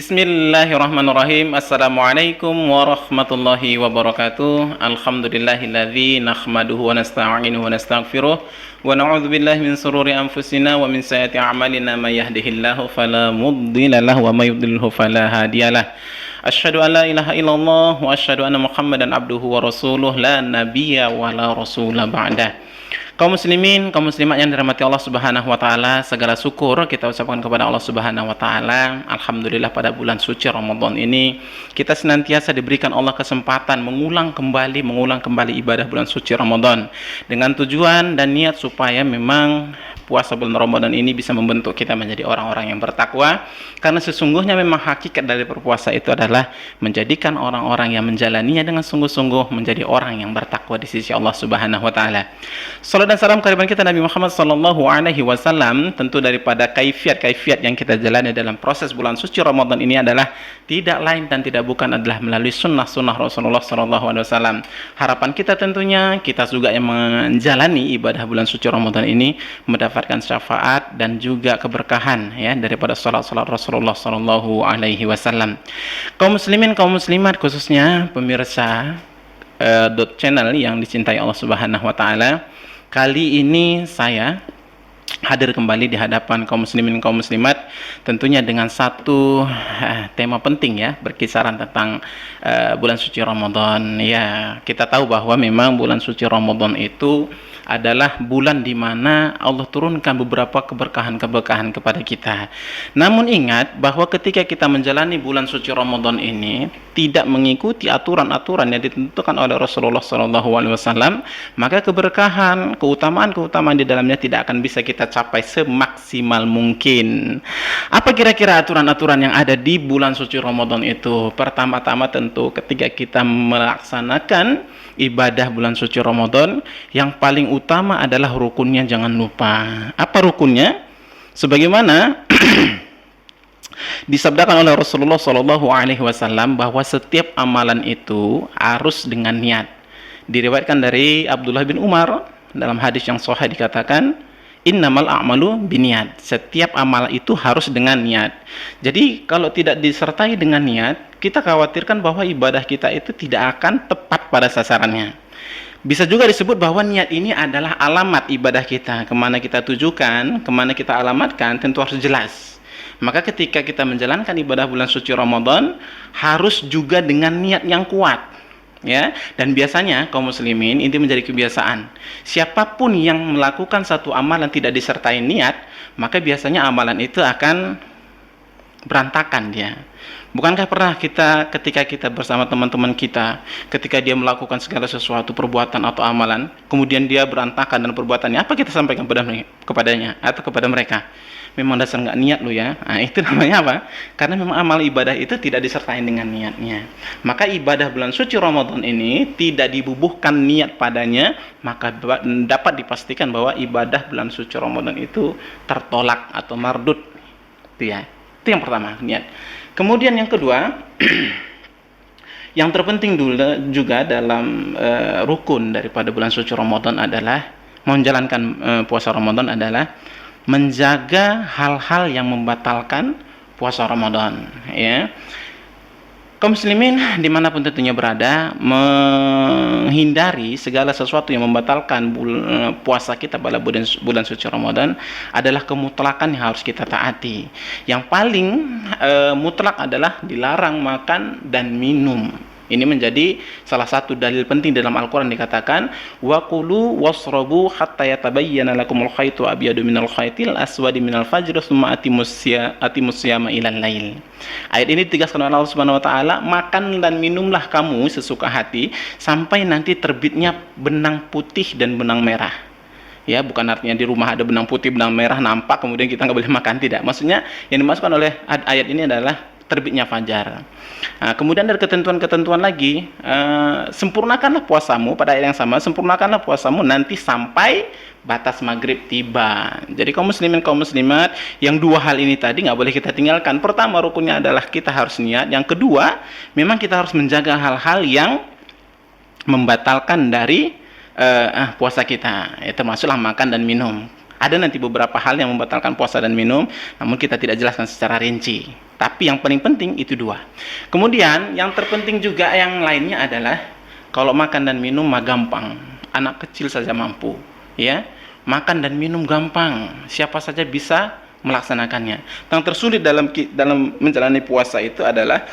Bismillahirrahmanirrahim. Assalamualaikum warahmatullahi wabarakatuh. Alhamdulillahilladzi nahmaduhu wa nasta'inuhu wa nastaghfiruh wa na'udzu billahi min shururi anfusina wa min sayyiati a'malina may yahdihillahu fala mudilla lahu wa may yudlilhu fala hadiyalah. Asyhadu an la ilaha illallah wa asyhadu anna Muhammadan abduhu wa rasuluh la nabiyya wa la rasula ba'dah. Kaum muslimin, kaum muslimat yang dirahmati Allah Subhanahu wa taala, segala syukur kita ucapkan kepada Allah Subhanahu wa taala. Alhamdulillah pada bulan suci Ramadan ini kita senantiasa diberikan Allah kesempatan mengulang kembali ibadah bulan suci Ramadan dengan tujuan dan niat supaya memang puasa bulan Ramadan ini bisa membentuk kita menjadi orang-orang yang bertakwa, karena sesungguhnya memang hakikat dari berpuasa itu adalah menjadikan orang-orang yang menjalaninya dengan sungguh-sungguh menjadi orang yang bertakwa di sisi Allah Subhanahu wa taala. Salam dan salam kehadiran kita Nabi Muhammad sallallahu alaihi wasallam. Tentu daripada kaifiat yang kita jalani dalam proses bulan suci Ramadan ini adalah tidak lain dan tidak bukan adalah melalui sunnah-sunnah Rasulullah sallallahu alaihi wasallam. Harapan kita tentunya kita juga yang menjalani ibadah bulan suci Ramadan ini mendapatkan syafaat dan juga keberkahan ya daripada salat-salat Rasulullah sallallahu alaihi wasallam. Kaum muslimin, kaum muslimat, khususnya pemirsa channel yang dicintai Allah Subhanahu wa taala. Kali ini saya hadir kembali di hadapan kaum muslimin, kaum muslimat, tentunya dengan satu tema penting ya, berkisaran tentang bulan suci Ramadan. Ya, kita tahu bahwa memang bulan suci Ramadan itu adalah bulan di mana Allah turunkan beberapa keberkahan-keberkahan kepada kita. Namun ingat bahwa ketika kita menjalani bulan suci Ramadan ini tidak mengikuti aturan-aturan yang ditentukan oleh Rasulullah SAW, maka keberkahan, keutamaan-keutamaan di dalamnya tidak akan bisa kita capai semaksimal mungkin. Apa kira-kira aturan-aturan yang ada di bulan suci Ramadan itu? Pertama-tama tentu ketika kita melaksanakan ibadah bulan suci Ramadan, yang paling utama adalah rukunnya jangan lupa. Apa rukunnya? Sebagaimana disabdakan oleh Rasulullah Shallallahu Alaihi Wasallam bahwa setiap amalan itu harus dengan niat. Diriwayatkan dari Abdullah bin Umar dalam hadis yang sahih dikatakan, innamal a'malu biniat. Setiap amal itu harus dengan niat. Jadi kalau tidak disertai dengan niat, kita khawatirkan bahwa ibadah kita itu tidak akan tepat pada sasarannya. Bisa juga disebut bahwa niat ini adalah alamat ibadah kita. Kemana kita tujukan, kemana kita alamatkan, tentu harus jelas. Maka ketika kita menjalankan ibadah bulan suci Ramadan, harus juga dengan niat yang kuat. Ya, dan biasanya kaum muslimin ini menjadi kebiasaan. Siapapun yang melakukan satu amalan tidak disertai niat, maka biasanya amalan itu akan berantakan dia. Bukankah pernah kita ketika kita bersama teman-teman kita, ketika dia melakukan segala sesuatu perbuatan atau amalan, kemudian dia berantakan dan perbuatannya, apa kita sampaikan kepadanya atau kepada mereka? Memang dasar nggak niat lu ya. Nah, itu namanya apa? Karena memang amal ibadah itu tidak disertai dengan niatnya. Maka ibadah bulan suci Ramadan ini tidak dibubuhkan niat padanya, maka dapat dipastikan bahwa ibadah bulan suci Ramadan itu tertolak atau mardud. Itu ya. Itu yang pertama, niat. Kemudian yang kedua, yang terpenting dulu juga dalam rukun daripada bulan suci Ramadan adalah menjalankan puasa Ramadan adalah menjaga hal-hal yang membatalkan puasa Ramadan ya. Kaum muslimin dimanapun tentunya berada, menghindari segala sesuatu yang membatalkan puasa kita pada bulan suci Ramadan adalah kemutlakan yang harus kita taati. Yang paling mutlak adalah dilarang makan dan minum. Ini menjadi salah satu dalil penting dalam Al-Quran, dikatakan wa kulu wasrabu hatta yatabayyana lakumul khaytu abyadu minal khaytil aswadi minal fajr tsumma atimus siyama ilal lail. Ayat ini ditegaskan oleh Allah Subhanahu wa taala, makan dan minumlah kamu sesuka hati sampai nanti terbitnya benang putih dan benang merah. Ya, bukan artinya di rumah ada benang putih, benang merah nampak kemudian kita nggak boleh makan, tidak. Maksudnya yang dimaksudkan oleh ayat ini adalah terbitnya fajar. Nah, kemudian dari ketentuan-ketentuan lagi, sempurnakanlah puasamu pada ayat yang sama, sempurnakanlah puasamu nanti sampai batas maghrib tiba. Jadi kaum muslimin, kaum muslimat, yang dua hal ini tadi nggak boleh kita tinggalkan. Pertama, rukunnya adalah kita harus niat. Yang kedua, memang kita harus menjaga hal-hal yang membatalkan dari puasa kita, ya, termasuklah makan dan minum. Ada nanti beberapa hal yang membatalkan puasa dan minum, namun kita tidak jelaskan secara rinci. Tapi yang paling penting itu dua. Kemudian yang terpenting juga yang lainnya adalah kalau makan dan minum mah gampang. Anak kecil saja mampu, ya. Makan dan minum gampang. Siapa saja bisa melaksanakannya. Yang tersulit dalam menjalani puasa itu adalah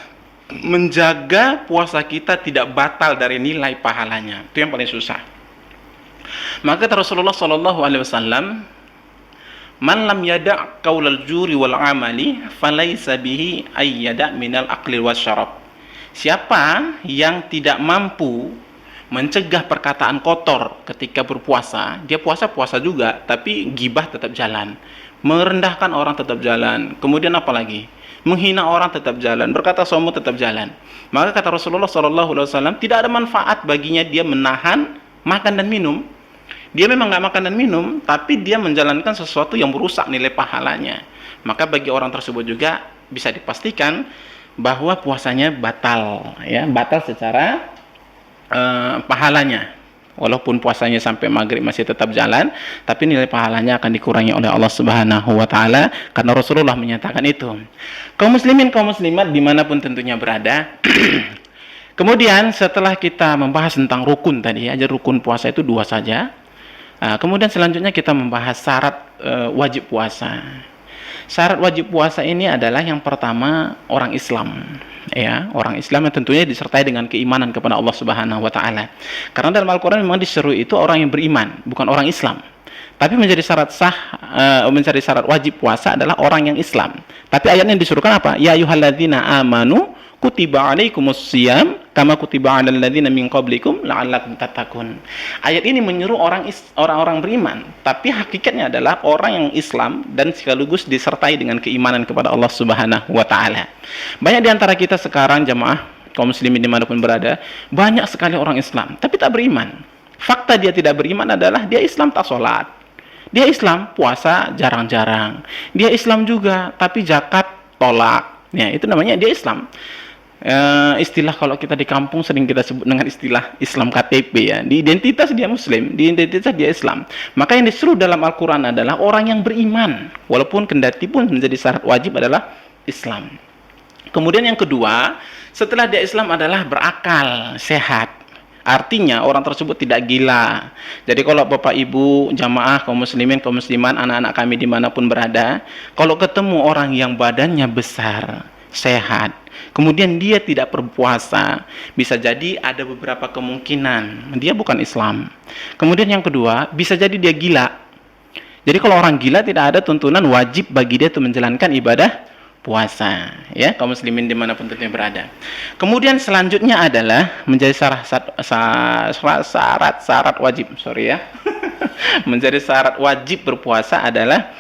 menjaga puasa kita tidak batal dari nilai pahalanya. Itu yang paling susah. Maka kata Rasulullah sallallahu alaihi wasallam, "Man lam yada' qaulal juri wal amali, falaysa bihi ay yada' minal akli wasyarab." Siapa yang tidak mampu mencegah perkataan kotor ketika berpuasa, dia puasa juga, tapi gibah tetap jalan, merendahkan orang tetap jalan, kemudian apa lagi? Menghina orang tetap jalan, berkata sombong tetap jalan. Maka kata Rasulullah SAW, tidak ada manfaat baginya dia menahan makan dan minum. Dia memang nggak makan dan minum, tapi dia menjalankan sesuatu yang merusak nilai pahalanya. Maka bagi orang tersebut juga bisa dipastikan bahwa puasanya batal, ya, batal secara pahalanya. Walaupun puasanya sampai maghrib masih tetap jalan, tapi nilai pahalanya akan dikurangi oleh Allah Subhanahu wa taala, karena Rasulullah menyatakan itu. Kaum muslimin, kaum muslimat dimanapun tentunya berada. Kemudian setelah kita membahas tentang rukun tadi, aja rukun puasa itu 2 saja. Kemudian selanjutnya kita membahas syarat wajib puasa. Syarat wajib puasa ini adalah yang pertama orang Islam, ya, orang Islam yang tentunya disertai dengan keimanan kepada Allah Subhanahu wa taala. Karena dalam Al-Qur'an memang diseru itu orang yang beriman, bukan orang Islam. Tapi menjadi syarat menjadi syarat wajib puasa adalah orang yang Islam. Tapi ayatnya disuruhkan apa? Ya ayyuhalladzina amanu kutiba alaikumus syiyam kama kutiba alal ladzina min qablikum la'allakum tattaqun. Ayat ini menyeru orang-orang beriman, tapi hakikatnya adalah orang yang Islam dan sekaligus disertai dengan keimanan kepada Allah Subhanahu wa taala. Banyak di antara kita sekarang jamaah kaum muslimin dimanapun berada, banyak sekali orang Islam tapi tak beriman. Fakta dia tidak beriman adalah dia Islam tak sholat, dia Islam puasa jarang-jarang, dia Islam juga tapi zakat tolak. Ya, itu namanya dia Islam. Istilah kalau kita di kampung sering kita sebut dengan istilah Islam KTP, ya. Di identitas dia Muslim, di identitas dia Islam. Maka yang disuruh dalam Al-Quran adalah orang yang beriman, walaupun kendati pun menjadi syarat wajib adalah Islam. Kemudian yang kedua, setelah dia Islam adalah berakal, sehat. Artinya orang tersebut tidak gila. Jadi kalau Bapak Ibu jamaah kaum muslimin kaum musliman, anak-anak kami dimanapun berada, kalau ketemu orang yang badannya besar, sehat, kemudian dia tidak berpuasa, bisa jadi ada beberapa kemungkinan dia bukan Islam. Kemudian yang kedua, bisa jadi dia gila. Jadi kalau orang gila tidak ada tuntunan wajib bagi dia untuk menjalankan ibadah puasa, ya, kaum muslimin dimanapun tentunya berada. Kemudian selanjutnya adalah menjadi syarat wajib, menjadi syarat wajib berpuasa adalah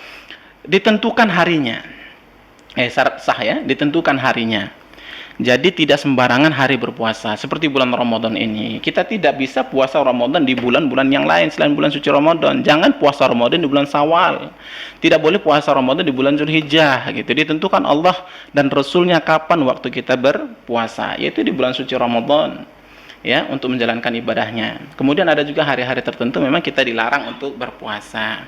ditentukan harinya. Syarat sah, ya, ditentukan harinya. Jadi tidak sembarangan hari berpuasa. Seperti bulan Ramadan ini, kita tidak bisa puasa Ramadan di bulan-bulan yang lain selain bulan suci Ramadan. Jangan puasa Ramadan di bulan Syawal. Tidak boleh puasa Ramadan di bulan Zulhijjah, gitu. Ditentukan Allah dan Rasulnya kapan waktu kita berpuasa, yaitu di bulan suci Ramadan, ya, untuk menjalankan ibadahnya. Kemudian ada juga hari-hari tertentu memang kita dilarang untuk berpuasa.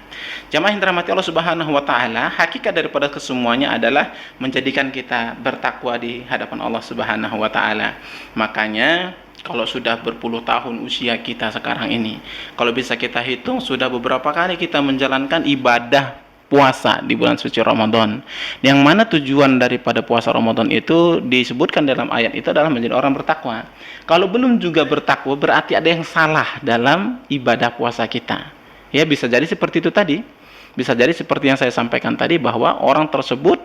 Jamaah yang dirahmati Allah Subhanahu wa taala, hakikat daripada kesemuanya adalah menjadikan kita bertakwa di hadapan Allah Subhanahu wa taala. Makanya kalau sudah berpuluh tahun usia kita sekarang ini, kalau bisa kita hitung sudah beberapa kali kita menjalankan ibadah puasa di bulan suci Ramadan, yang mana tujuan daripada puasa Ramadan itu disebutkan dalam ayat itu adalah menjadi orang bertakwa. Kalau belum juga bertakwa, berarti ada yang salah dalam ibadah puasa kita, ya. Bisa jadi seperti itu tadi, bisa jadi seperti yang saya sampaikan tadi, bahwa orang tersebut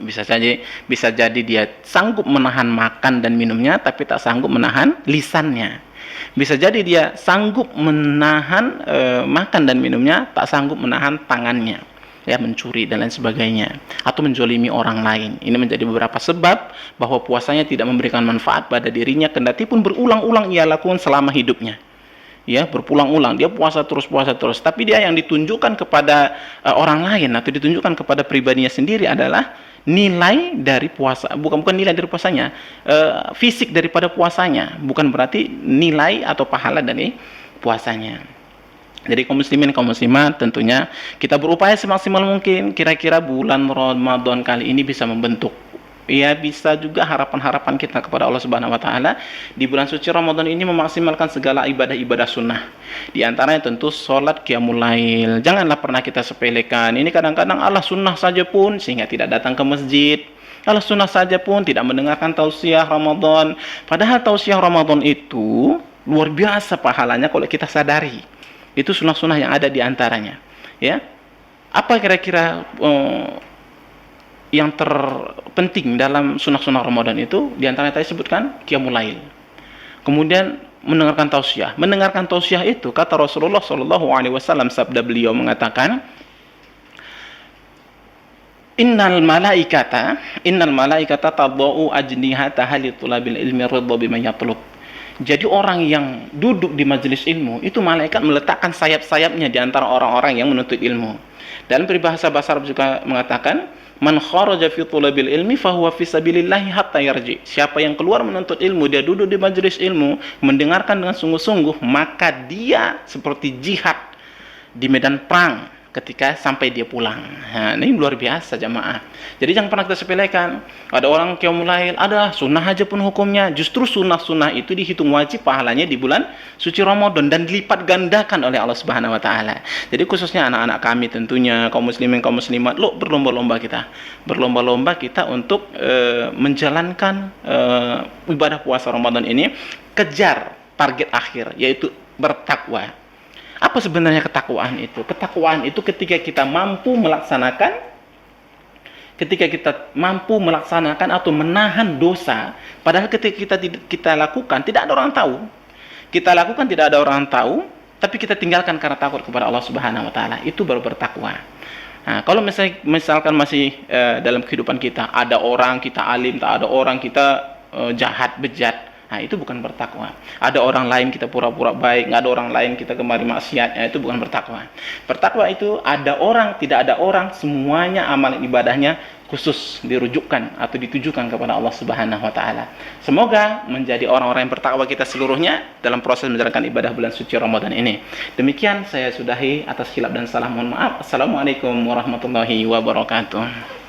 bisa jadi dia sanggup menahan makan dan minumnya tapi tak sanggup menahan lisannya. Bisa jadi dia sanggup menahan makan dan minumnya, tak sanggup menahan tangannya, ya, mencuri dan lain sebagainya, atau menzolimi orang lain. Ini menjadi beberapa sebab bahwa puasanya tidak memberikan manfaat pada dirinya, kendati pun berulang-ulang ia lakukan selama hidupnya, ya, berulang-ulang dia puasa terus, tapi dia yang ditunjukkan kepada orang lain atau ditunjukkan kepada pribadinya sendiri adalah nilai dari puasa, bukan nilai dari puasanya, fisik daripada puasanya, bukan berarti nilai atau pahala dari puasanya. Jadi kaum muslimin, kaum muslimat, tentunya kita berupaya semaksimal mungkin kira-kira bulan Ramadan kali ini bisa membentuk, ya bisa juga harapan-harapan kita kepada Allah Subhanahu wa taala di bulan suci Ramadan ini memaksimalkan segala ibadah-ibadah sunnah. Di antaranya tentu salat qiyamul lail. Janganlah pernah kita sepelekan. Ini kadang-kadang Allah sunnah saja pun sehingga tidak datang ke masjid. Allah sunnah saja pun tidak mendengarkan tausiah Ramadan. Padahal tausiah Ramadan itu luar biasa pahalanya kalau kita sadari. Itu sunnah-sunnah yang ada di antaranya, ya. Apa kira-kira yang terpenting dalam sunnah-sunnah Ramadan itu? Di antaranya tadi sebutkan qiyamul lail. Kemudian mendengarkan tausiah. Mendengarkan tausiah itu kata Rasulullah Shallallahu alaihi wasallam, sabda beliau mengatakan, Innal malaikata tadau ajnihataha li tulabil ilmi ridha bima yatlub. Jadi orang yang duduk di majelis ilmu itu malaikat meletakkan sayap-sayapnya di antara orang-orang yang menuntut ilmu. Dalam peribahasa bahasa Arab juga mengatakan, man kharaja fi thulabil ilmi fahuwa fi sabilillahi hatta yarji. Siapa yang keluar menuntut ilmu, dia duduk di majelis ilmu, mendengarkan dengan sungguh-sungguh, maka dia seperti jihad di medan perang ketika sampai dia pulang. Nah, ini luar biasa jamaah. Jadi jangan pernah kita sepelekan. Ada orang qiyamul lail, ada sunnah aja pun hukumnya. Justru sunnah-sunnah itu dihitung wajib pahalanya di bulan suci Ramadan dan dilipat gandakan oleh Allah Subhanahu wa taala. Jadi khususnya anak-anak kami tentunya, kaum muslimin, kaum muslimat, berlomba-lomba kita. Berlomba-lomba kita untuk menjalankan ibadah puasa Ramadan ini, kejar target akhir yaitu bertakwa. Apa sebenarnya ketakwaan itu? Ketakwaan itu ketika kita mampu melaksanakan atau menahan dosa, padahal ketika kita lakukan tidak ada orang tahu. Kita lakukan tidak ada orang tahu, tapi kita tinggalkan karena takut kepada Allah Subhanahu wa taala. Itu baru bertakwa. Nah, kalau misalkan masih dalam kehidupan kita ada orang kita alim, tak ada orang kita jahat, bejat, nah itu bukan bertakwa. Ada orang lain kita pura-pura baik, nggak ada orang lain kita kemari maksiat, itu bukan bertakwa. Bertakwa itu ada orang, tidak ada orang, semuanya amal ibadahnya khusus dirujukkan atau ditujukan kepada Allah Subhanahu wa taala. Semoga menjadi orang-orang yang bertakwa kita seluruhnya dalam proses menjalankan ibadah bulan suci Ramadan ini. Demikian saya sudahi, atas khilaf dan salah mohon maaf. Assalamualaikum warahmatullahi wabarakatuh.